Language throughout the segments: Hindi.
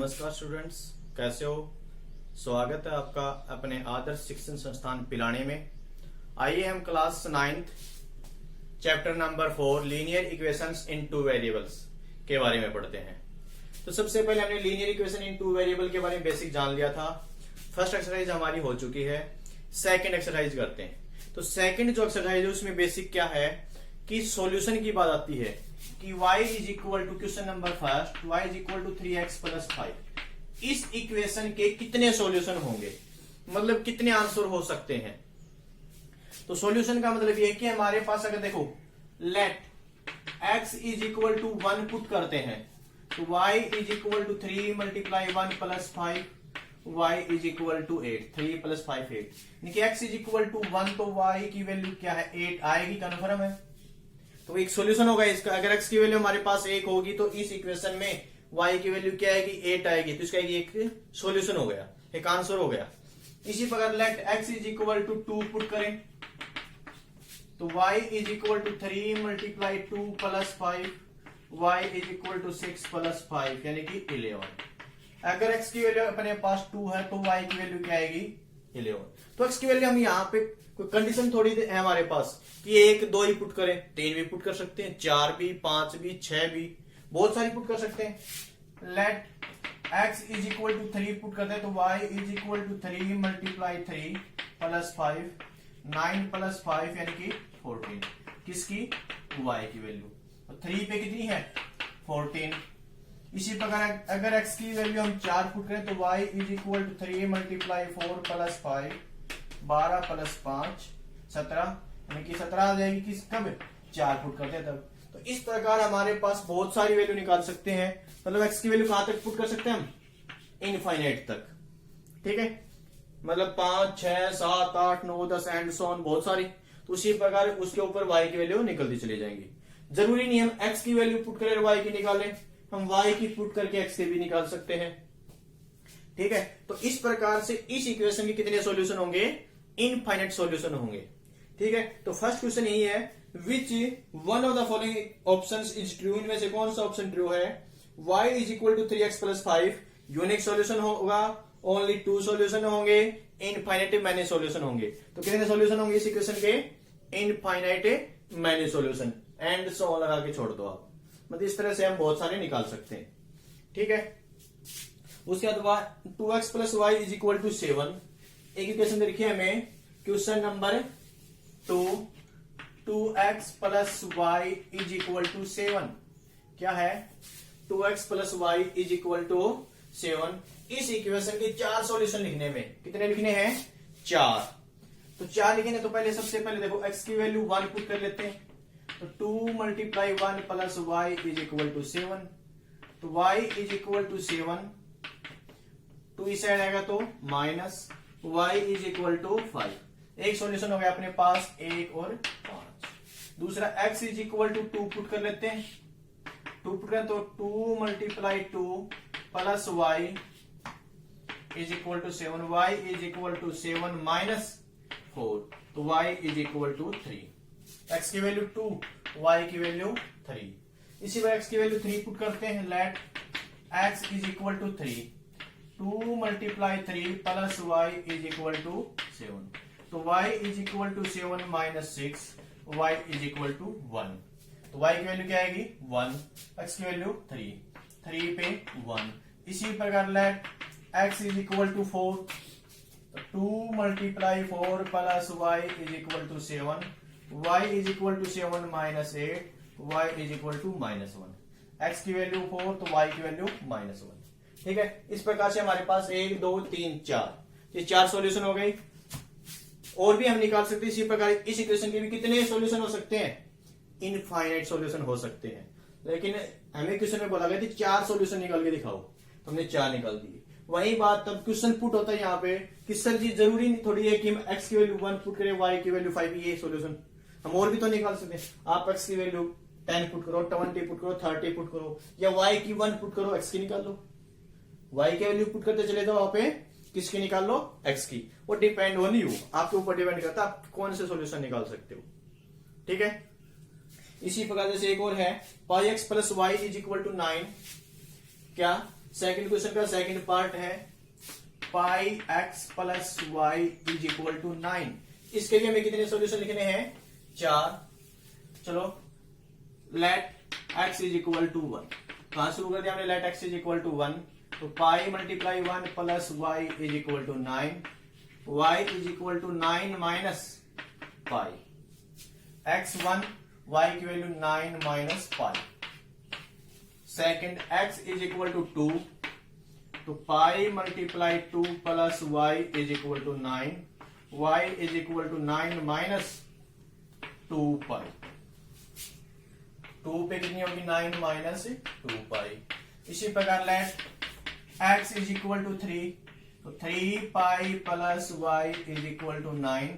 नमस्कार स्टूडेंट्स, कैसे हो। स्वागत है आपका अपने आदर्श शिक्षण संस्थान पिलानी में। आइए हम class 9th chapter number 4 linear equations इन टू वेरिएबल्स के बारे में पढ़ते हैं। तो सबसे पहले हमने linear equation in two variable के बारे में बेसिक जान लिया था। फर्स्ट एक्सरसाइज हमारी हो चुकी है। सेकंड एक्सरसाइज करते हैं। तो सेकंड जो एक्सरसाइज है उसमें बेसिक क्या है कि सॉल्यूशन की बात आती है कि y is equal to question number first y is equal to 3x plus 5। इस इक्वेशन के कितने सॉल्यूशन होंगे, मतलब कितने आंसर हो सकते हैं। तो सॉल्यूशन का मतलब ये है कि हमारे पास अगर देखो let x is equal to 1 put करते हैं तो y is equal to 3 multiply 1 plus 5 y is equal to 8। 3 plus 5 8 यानी कि x इज इक्वल टू 1 तो y की वैल्यू क्या है 8 आएगी, कन्फर्म है। तो एक सॉल्यूशन होगा इसका। अगर x की वैल्यू हमारे पास 1 होगी तो इस इक्वेशन में y की वैल्यू क्या आएगी 8 आएगी, तो इसका एक सॉल्यूशन हो गया, एक आंसर हो गया। इसी प्रकार let x is equal to 2 put करें तो y is equal to 3 multiply 2 plus 5 y is equal to 6 plus 5 यानी कि 11। अगर x की वैल्यू अपने पास 2 है तो y की वैल्यू क्या आएगी 11। तो x की वैल्यू हम यहाँ पे कोई कंडीशन थोड़ी है हमारे पास कि 1 2 ही पुट करें, 3 भी पुट कर सकते हैं, 4 भी, 5 भी, 6 भी, बहुत सारी पुट कर सकते हैं। Let x is equal to 3 put करते हैं तो y is equal to 3 multiply 3 plus 5 9 plus 5 यानी कि 14। किसकी y की वैल्यू 3 पे कितनी है 14। इसी प्रकार अगर x की वैल्यू हम 4 पुट करें तो y is equal to 3 multiply 4 plus 5 12 plus 5 17 यानी कि 17 आ जाएगी। किस कब 4 पुट करते हैं तब। तो इस प्रकार हमारे पास बहुत सारी वैल्यू निकाल सकते हैं। मतलब x की वैल्यू कहां तक पुट कर सकते हैं हम इनफाइनाइट तक, ठीक है। मतलब 5 6 7 8 9 10 एंड सो ऑन, बहुत सारी। तो उसी प्रकार उसके ऊपर y की वैल्यू निकलती चली जाएंगी। जरूरी नहीं हम x की वैल्यू पुट करें y की निकालें, हम y की पुट करके x से भी निकाल सकते हैं, ठीक है। तो इस प्रकार से इस इक्वेशन के कितने सॉल्यूशन होंगे इनफाइनाइट सॉल्यूशन होंगे, ठीक है। तो फर्स्ट क्वेश्चन यही है which one of the following options is true. इनमें से कौन सा ऑप्शन ट्रू है। y is equal to 3x plus 5 unique solution होगा, ओनली 2 सॉल्यूशन होंगे, इनफाइनाइट मैनी सॉल्यूशन होंगे। तो कितने सॉल्यूशन होंगे इस इक्वेशन के infinite many solution. And so लगा के छोड़ दो आप, मतलब इस तरह से हम बहुत सारे निकाल सकते हैं, ठीक है। उसके बाद 2x plus y is equal to 7। एक इक्वेशन दे रखी है हमें question number 2 2x plus y is equal to 7। क्या है 2x plus y is equal to 7। इस इक्वेशन के 4 सॉल्यूशन लिखने में कितने लिखने हैं 4। तो 4 लिखेंगे तो पहले सबसे पहले देखो x की वैल्यू 1 पुट कर लेते हैं तो 2 multiply 1 plus y is equal to 7। तो y इज इक्वल टू 7, 2 इस साइड आएगा तो minus y is equal to 5। एक सॉल्यूशन हो गया अपने पास 1 और 5। दूसरा x is equal to 2 put कर लेते हैं। 2 पुट करें तो 2 multiply 2 plus y is equal to 7। y is equal to 7 minus 4 तो y is equal to 3। x की वैल्यू 2, y की वैल्यू 3। इसी बार x की वैल्यू 3 पुट करते हैं। Let x is equal to 3 2 multiply 3 plus y is equal to 7। तो y is equal to 7 minus 6 y is equal to 1। तो y की वैल्यू क्या आएगी 1, x की वैल्यू 3 पे 1। इसी प्रकार let x is equal to 4 तो 2 multiply 4 plus y is equal to 7 y is equal to 7 minus 8 y is equal to minus 1। x की वैल्यू 4 तो y की वैल्यू माइनस 1, ठीक है। इस प्रकार से हमारे पास 1 2 3 4 ये 4 सॉल्यूशन हो गई। और भी हम निकाल सकते हैं इसी प्रकार इस इक्वेशन के भी कितने सॉल्यूशन हो सकते हैं इनफाइनाइट सॉल्यूशन हो सकते हैं। लेकिन हमें क्वेश्चन में बोला गया कि 4 सॉल्यूशन निकाल के दिखाओ, तो हमने 4 निकाल दिए। वही बात तब क्वेश्चन पुट होता है यहाँ पे कि सर जी जरूरी थोड़ी है कि हम x की वैल्यू 1 पुट करें y की वैल्यू 5, ये सॉल्यूशन हम और भी तो निकाल सकते हैं। आप x की वैल्यू 10 पुट करो, 20 पुट करो, 30 पुट करो, या y की 1 पुट करो, x की निकाल लो। y की वैल्यू पुट करते चले जाओ, वहां पे किसकी निकाल लो x की। वो डिपेंड ऑन यू, आपके ऊपर डिपेंड करता है आप कौन से सॉल्यूशन निकाल सकते हो, ठीक है। इसी प्रकार जैसे एक और है pi x plus y is equal to 9। क्या सेकंड क्वेश्चन का सेकंड पार्ट है pi x plus y is equal to 9। इसके लिए हमें कितने सॉल्यूशन लिखने हैं? 4। चलो let x is equal to 1। कहां शुरू कर दिया हमने? Let x is equal to 1, तो pi multiply 1 plus y is equal to 9, y is equal to 9 minus pi, x1 y की value 9 minus pi. Second x is equal to 2, तो pi multiply 2 plus y is equal to 9, y is equal to 9 minus 2 pi. 2 पे कितनी होगी? 9 माइनस 2 पाई। इसी प्रकार let x is equal to 3, तो 3 pi plus y is equal to 9,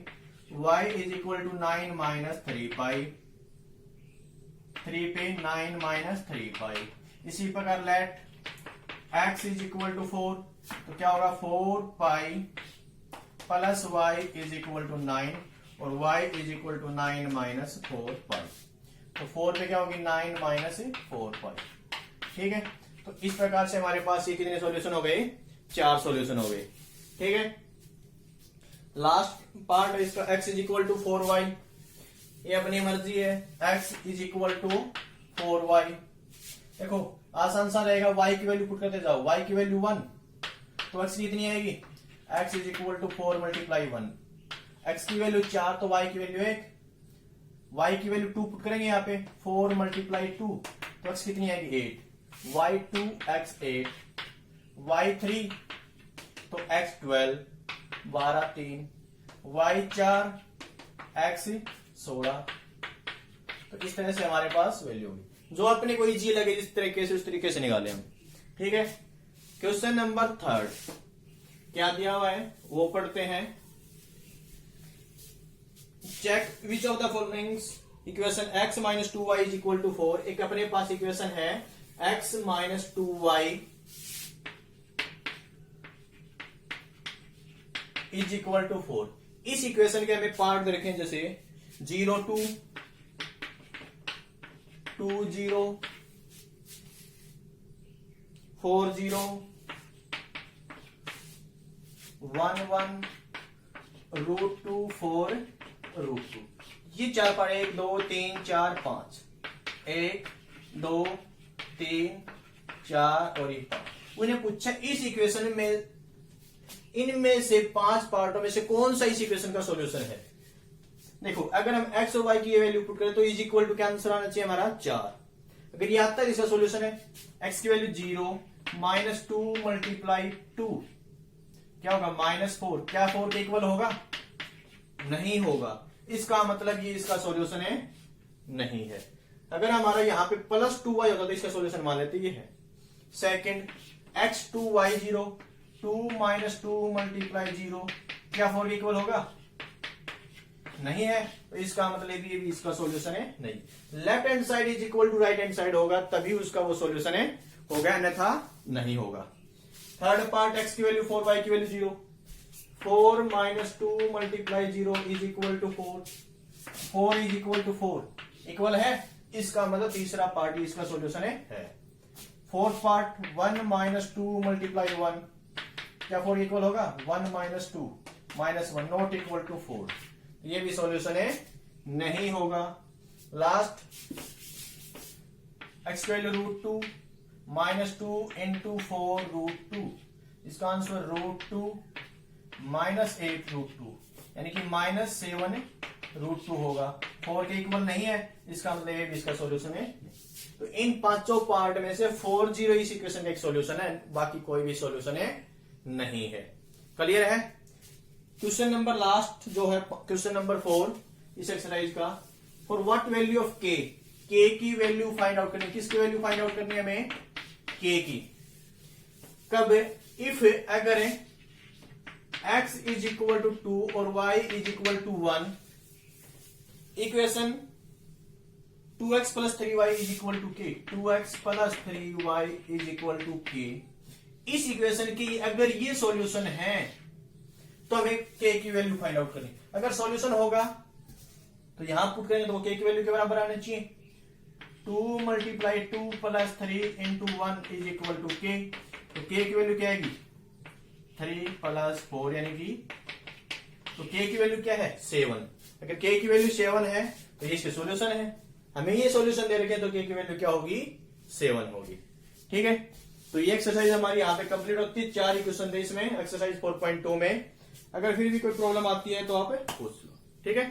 y is equal to 9 minus 3 pi. 3 पे 9 माइनस 3 पाई। इसी प्रकार let x is equal to 4, तो क्या होगा? 4 pi plus y is equal to 9 और y is equal to 9 minus 4 pi. तो 4 पे क्या होगी? 9 माइनस 4 पाई। ठीक है, तो इस प्रकार से हमारे पास ये कितने सॉल्यूशन हो गए? 4 सॉल्यूशन हो गए। ठीक है, लास्ट पार्ट है इसका x is equal to 4y। ये अपनी मर्जी है, x is equal to 4y। देखो आसान सा रहेगा, y की वैल्यू पुट करते जाओ। y की वैल्यू 1, तो x कितनी आएगी? x is equal to 4 multiply 1। x की वैल्यू 4, तो y की वैल्यू 1। y की वैल्यू 2 पुट करेंगे यहाँ पे, 4 मल्टीप्लाई 2, तो x कितनी आएगी? 8। y2 x 8, y3 तो x 12, 12 3, y4 x 16। तो इस तरह से हमारे पास वैल्यू होगी, जो अपने को इजी लगे जिस तरीके से उस तरीके से निकाले हम। ठीक है, क्वेश्चन नंबर 3 क्या दिया हुआ है वो पढ़ते हैं। Check which of the following equation x minus 2y is equal to 4। एक अपने पास इक्वेशन है x minus 2y is equal to 4। इस इक्वेशन के हमें पार्ट रखें, जैसे 0 2 2 0 4 0 1 1 √2 4 √2। ये 4 पार्ट, 1 2 3 4 5, 1 2 3 4 और ये 5। उन्हें पूछा इस इक्वेशन में इनमें से 5 पार्टों में से कौन सा इस इक्वेशन का सॉल्यूशन है। देखो अगर हम x और y की वैल्यू पुट करें तो इज इक्वल टू क्या आंसर आना चाहिए हमारा? 4। अगर ये आता है इसका सॉल्यूशन है x की वैल्यू 0 माइनस 2 मल्टीप्लाई 2 क्या होगा? -4। क्या 4 के इक्वल होगा? नहीं होगा। इसका मतलब ये इसका सॉल्यूशन है नहीं है। अगर हमारा यहाँ पे +2y होता तो इसका सॉल्यूशन मान लेते ये है। सेकंड x2y0 2 माइनस 2 मल्टीप्लाई 0 क्या 4 के इक्वल होगा? नहीं है, तो इसका मतलब ये भी इसका सॉल्यूशन है नहीं। Left hand side is equal to right hand side होगा तभी उसका वो सॉल्यूशन है होगा, अन्यथा नहीं होगा। थर्ड पार्ट x की वैल्यू 4 y की value 0, 4 minus 2 multiply 0 is equal to 4, 4 is equal to 4 equal है। इसका मतलब तीसरा पार्ट ही इसका सॉल्यूशन है। फोर्थ पार्ट 1 माइनस 2 मल्टीप्लाई 1 क्या 4 इक्वल होगा? 1 minus 2 minus 1 not equal to 4, ये भी सॉल्यूशन है नहीं होगा। Last x value √2 minus 2 into 4 √2, इसका आंसर √2 माइनस 8 √2 यानी कि -7 √2 होगा। 4 के इक्वल नहीं है, इसका मतलब ये भी इसका सॉल्यूशन है। तो इन 5 पार्ट में से 4 0 इस इक्वेशन का एक सॉल्यूशन है, बाकी कोई भी सॉल्यूशन है नहीं है। क्लियर है? क्वेश्चन नंबर लास्ट जो है क्वेश्चन नंबर 4 इस एक्सरसाइज का, for what value of k, k की वैल्यू फाइंड आउट करनी। किसकी वैल्यू फाइंड आउट करनी है हमें? k की। कब? इफ अगर x इज इक्वल टू 2 और y is equal to 1, equation 2x plus 3y is equal to k, 2x plus 3y is equal to k। इस इक्वेशन की अगर ये सॉल्यूशन है तो हमें k की वैल्यू फाइंड आउट करनी। अगर सॉल्यूशन होगा तो यहां पुट करेंगे तो k की वैल्यू के बराबर आना चाहिए। 2 multiply 2 plus 3 into 1 is equal to k। तो के की वैल्यू क्या आएगी 3 + 4 यानी कि तो के की वैल्यू क्या है 7। अगर के की वैल्यू 7 है तो ये इसके सॉल्यूशन है, हमें ये सॉल्यूशन दे रखे हैं तो के की वैल्यू क्या होगी 7 होगी। ठीक है, तो ये एक्सरसाइज हमारी यहाँ पे कंप्लीट होती है। 4 इक्वेशन थे इसमें एक्सरसाइज 4.2 में। अगर फिर भी कोई प्रॉब्लम आती है तो आप पूछ लो। ठीक है।